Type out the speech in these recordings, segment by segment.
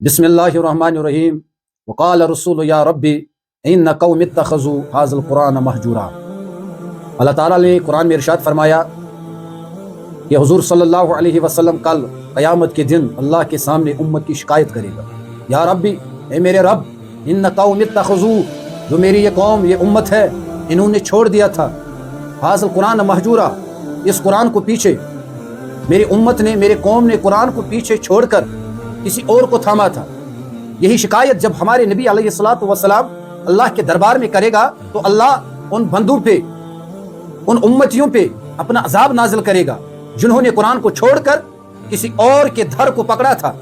बिस्मिल्लाहिर्रहमानिर्रहीम वक़ाल रसूल या रब्बी इन्न कौम इत्तख़ज़ू हाज़ल कुरान महजूरा। अल्लाह ताला ने कुरान में इरशाद फरमाया कि हुज़ूर सल्लल्लाहु अलैहि वसल्लम कल क़यामत के दिन अल्लाह के सामने उम्मत की शिकायत करेगा, या रब्बी, ए मेरे रब, इन्न कौम इत्तख़ज़ू, जो मेरी ये कौम, ये उम्मत है, इन्होंने छोड़ दिया था हाज़ल कुरान महजूरा, इस कुरान को पीछे, मेरी उम्मत ने, मेरे कौम ने कुरान को पीछे छोड़कर किसी और को थामा था। यही शिकायत जब हमारे नबी अलैहिस्सलातु वस्सलाम अल्लाह के दरबार में करेगा तो अल्लाह उन बंदों पे, उन उम्मतियों पे अपना अजाब नाजिल करेगा जिन्होंने कुरान को छोड़कर किसी और के धर को पकड़ा था।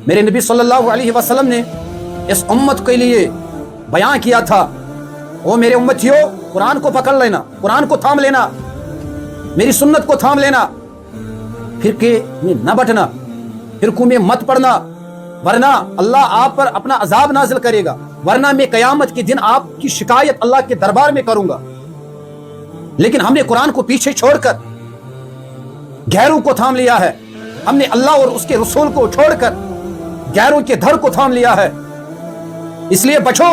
मेरे नबी सल्लल्लाहु अलैहि वसल्लम ने इस उम्मत के लिए बयान किया था, ओ मेरे उम्मतियों, कुरान को पकड़ लेना, कुरान को थाम लेना, मेरी सुन्नत को थाम लेना, फिरके में न बटना, फिरकों में मत पड़ना, वरना अल्लाह आप पर अपना अजाब नाजिल करेगा, वरना मैं कयामत के दिन आपकी शिकायत अल्लाह के दरबार में करूंगा। लेकिन हमने कुरान को पीछे छोड़कर गैरों को थाम लिया है, हमने अल्लाह और उसके रसूल को छोड़कर गैरों के धर को थाम लिया है। इसलिए बचो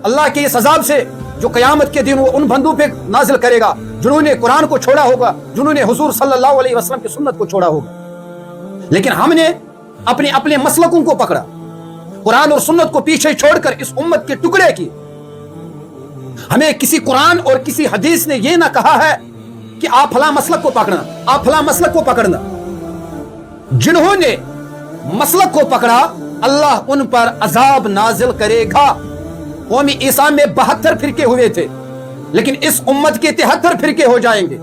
अल्लाह के इस अजाब से जो कयामत के दिन वो उन बंदों पे नाजिल करेगा जिन्होंने कुरान को छोड़ा होगा, जिन्होंने हुजूर सल्लल्लाहु अलैहि वसल्लम की सुन्नत को छोड़ा होगा। लेकिन हमने अपने अपने मसलकों को पकड़ा, कुरान और सुन्नत को पीछे छोड़कर इस उम्मत के टुकड़े किए। हमें किसी कुरान और किसी हदीस ने यह ना कहा है कि आप फला मसलक को पकड़ना, आप फला मसलक को पकड़ना। जिन्होंने मसलक को पकड़ा अल्लाह उन पर अजाब नाजिल करेगा। कौमी ईसा में 72 फिरके हुए थे, लेकिन इस उम्मत के 73 फिरके हो जाएंगे।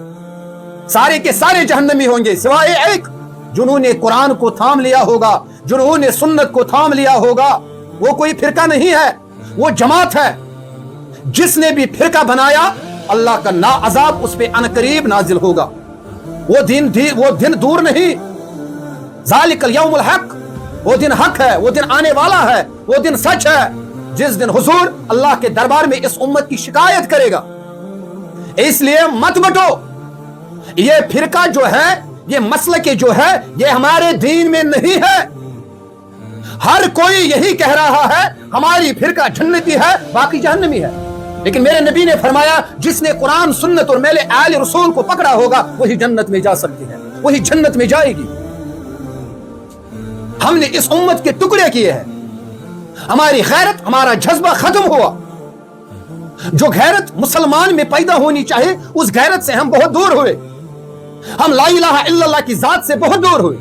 सारे के सारे जहन्नमी होंगे सिवाय एक, जिन्होंने कुरान को थाम लिया होगा, जिन्होंने सुन्नत को थाम लिया होगा। वो कोई फिरका नहीं है, वो जमात है। जिसने भी फिरका बनाया अल्लाह का ना अजाब उस पे अनकरीब नाजिल होगा। वो दिन दूर नहीं। ज़ालिकल यौमुल हक, वो दिन हक है, वो दिन आने वाला है, वो दिन सच है जिस दिन हुजूर अल्लाह के दरबार में इस उम्मत की शिकायत करेगा। इसलिए मत बटो। ये फिरका जो है, ये मसलके जो है, ये हमारे दीन में नहीं है। हर कोई यही कह रहा है हमारी फिरका जन्नती है, बाकी जहन्नमी है। लेकिन मेरे नबी ने फरमाया जिसने कुरान सुन्नत और मेरे आले रसूल को पकड़ा होगा वही जन्नत में जा सकती है, वही जन्नत में जाएगी। हमने इस उम्मत के टुकड़े किए हैं। हमारी गैरत, हमारा जज्बा खत्म हुआ। जो गैरत मुसलमान में पैदा होनी चाहिए उस गैरत से हम बहुत दूर हुए। हम ला इलाहा इल्लल्लाह की जात से बहुत दूर हुए।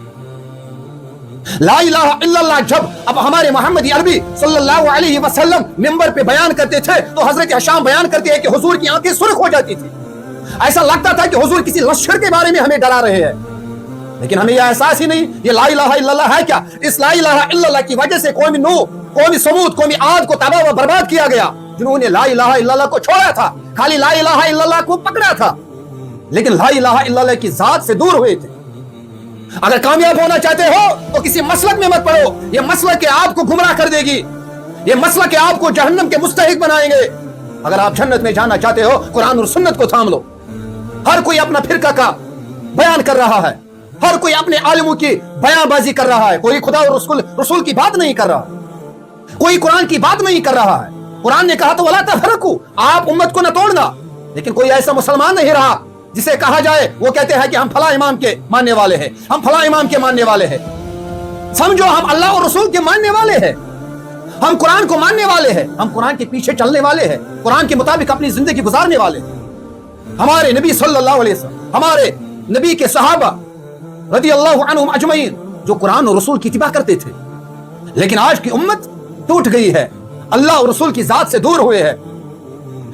ला इलाहा इल्लल्लाह जब अब हमारे मोहम्मद अरबी सल्लल्लाहु अलैहि वसल्लम मिंबर पे बयान करते थे तो हजरत हशाम बयान करते हैं कि हुजूर की आंखें सुर्ख हो जाती थी। ऐसा लगता था कि हुजूर किसी लश्कर के बारे में हमें डरा रहे हैं। लेकिन हमें यह एहसास ही नहीं ये ला इलाहा इल्लल्लाह है क्या। इस ला इलाहा इल्लल्लाह की वजह से कौमी नूह, कौमी समूद, कौमी आद को तबाह व बर्बाद किया गया, जिन्होंने ला इलाहा इल्लल्लाह को छोड़ा था, खाली ला इलाहा इल्लल्लाह को पकड़ा था, लेकिन ला इलाहा इल्लल्लाह की जात से दूर हुए थे। अगर कामयाब होना चाहते हो तो किसी मसलक में मत पड़ो। ये मसलक के आपको गुमराह कर देगी, ये मसलक के आपको जहन्नम के मुस्तहिक बनाएंगे। अगर आप जन्नत में जाना चाहते हो कुरान और सुन्नत को थाम लो। हर कोई अपना फिरका का बयान कर रहा है, हर कोई अपने आलिमों की बयानबाजी कर रहा है। कोई खुदा और रसूल की बात नहीं कर रहा, कोई कुरान की बात नहीं कर रहा है। कुरान ने कहा तो वला तफरकू, आप उम्मत को न तोड़ना। लेकिन कोई ऐसा मुसलमान नहीं रहा जिसे कहा जाए वो कहते हैं कि हम फला इमाम के मानने वाले हैं, हम फला इमाम के मानने वाले हैं। समझो हम अल्लाह और रसूल के मानने वाले हैं, हम कुरान को मानने वाले हैं, हम कुरान के पीछे चलने वाले हैं, कुरान के मुताबिक अपनी जिंदगी गुजारने वाले हैं। हमारे नबी सल्लल्लाहु अलैहि वसल्लम, हमारे नबी के सहाबा रदियल्लाहु अन्हुम अजमईन जो कुरान और रसूल की इत्तिबा करते थे। लेकिन आज की उम्मत टूट गई है, अल्लाह और रसूल की जात से दूर हुए हैं,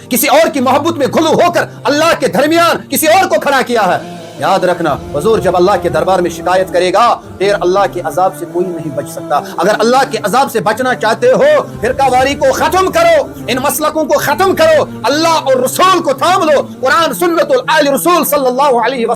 किसी और की मोहब्बत में घुलू होकर अल्लाह के दरमियान किसी और को खड़ा किया है। याद रखना हुजूर जब अल्लाह के दरबार में शिकायत करेगा फिर अल्लाह के अजाब से कोई नहीं बच सकता। अगर अल्लाह के अजाब से बचना चाहते हो फिरकावारी को खत्म करो, इन मसलकों को खत्म करो, अल्लाह और रसूल को थाम लो, कुरान सुन्नत और आले रसूल सल्लल्लाहु अलैहि वसल्लम